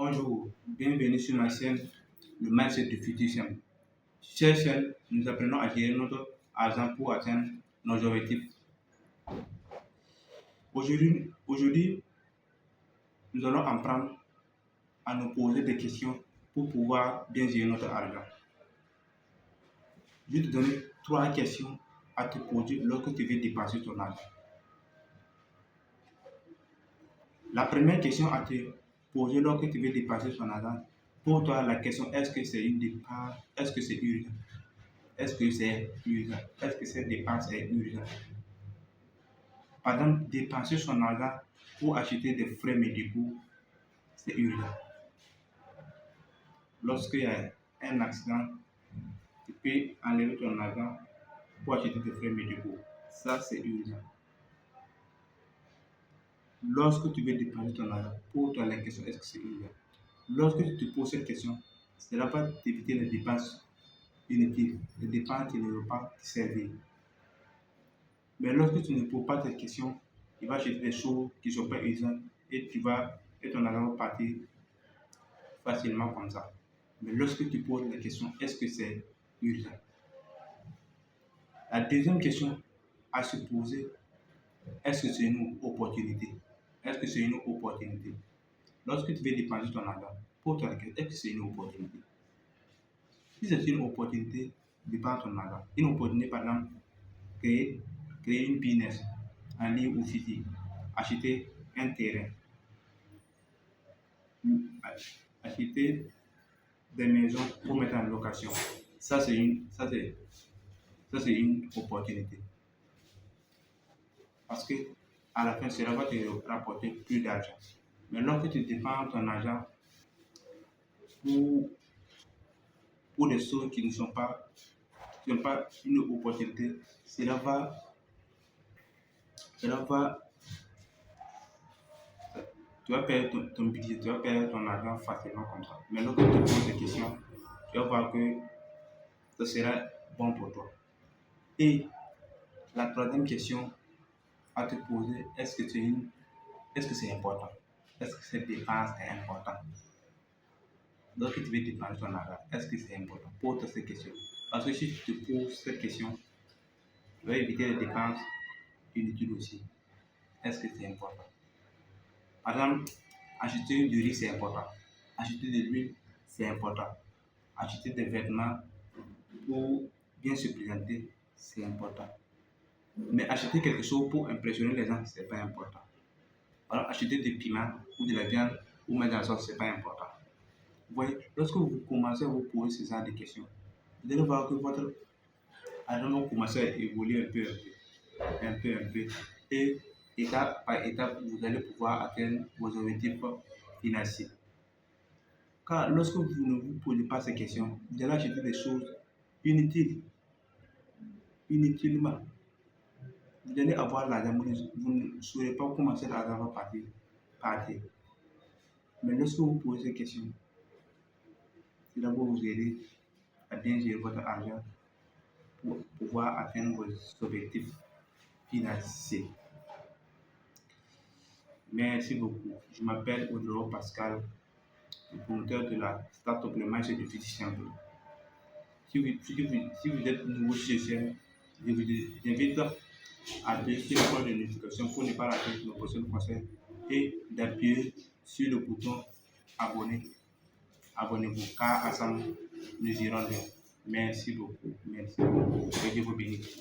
Bonjour, bienvenue sur ma chaîne, le Mindset du Futur Simple. Sur cette chaîne, nous apprenons à gérer notre argent pour atteindre nos objectifs. Aujourd'hui, nous allons apprendre à nous poser des questions pour pouvoir bien gérer notre argent. Je vais te donner 3 questions à te poser lorsque tu veux dépenser ton argent. La première question à te poser lorsque tu veux dépenser ton argent, pour toi, la question est-ce que c'est une dépense, est-ce que c'est urgent? Est-ce que c'est urgent? Est-ce que cette dépense est urgente? Par exemple, dépenser son argent pour acheter des frais médicaux, c'est urgent. Lorsqu'il y a un accident, tu peux enlever ton argent pour acheter des frais médicaux. Ça, c'est urgent. Lorsque tu veux dépenser ton argent, pour toi, la question est-ce que c'est urgent? Lorsque tu te poses cette question, cela va t'éviter les dépenses inutiles, les dépenses qui ne vont pas te servir. Mais lorsque tu ne poses pas cette question, tu vas acheter des choses qui ne sont pas urgentes et ton argent va partir facilement comme ça. Mais lorsque tu poses la question, est-ce que c'est urgent? La deuxième question à se poser, est-ce que c'est une opportunité? Est-ce que c'est une opportunité? Lorsque tu veux dépenser ton argent, pose-toi la question, est-ce que c'est une opportunité? Si c'est une opportunité, dépense ton argent. Une opportunité, par exemple, créer une business en ligne ou physique, acheter un terrain, acheter des maisons pour mettre en location. Ça, c'est une opportunité. Parce que à la fin, cela va te rapporter plus d'argent. Mais lorsque tu dépenses ton argent pour des choses qui ne sont pas une opportunité, cela va tu vas perdre ton budget, tu vas perdre ton argent facilement comme ça. Mais lorsque tu te poses des questions, tu vas voir que ce sera bon pour toi. Et la troisième question à te poser, est-ce que c'est important? Est-ce que cette dépense est importante? Lorsque tu veux dépenser ton argent, est-ce que c'est important? Pose-toi cette question. Parce que si tu te poses cette question, tu vas éviter les dépenses inutiles aussi. Est-ce que c'est important? Par exemple, acheter du riz, c'est important. Acheter de l'huile, c'est important. Acheter des vêtements pour bien se présenter, c'est important. Mais acheter quelque chose pour impressionner les gens, ce n'est pas important. Alors, acheter des piments ou de la viande ou mettre dans la sauce, ce n'est pas important. Vous voyez, lorsque vous commencez à vous poser ce genre de questions, vous allez voir que votre argent va commencer à évoluer un peu. Et étape par étape, vous allez pouvoir atteindre vos objectifs financiers. Car lorsque vous ne vous posez pas ces questions, vous allez acheter des choses inutilement. Vous allez avoir l'argent, vous ne saurez pas comment cet argent va partir. Mais lorsque vous posez ces questions, cela va vous aider à bien gérer votre argent pour pouvoir atteindre vos objectifs financiers. Merci beaucoup. Je m'appelle Audrey Pascal, le promoteur de la Startup Le Mindset du Futur Simple. Si vous êtes nouveau sur cette chaîne, je vous invite à appuyer la cloche de notification pour ne pas rater nos prochains conseils et d'appuyer sur le bouton abonner. Abonnez-vous car ensemble nous irons loin. Merci beaucoup. Que Dieu vous bénisse.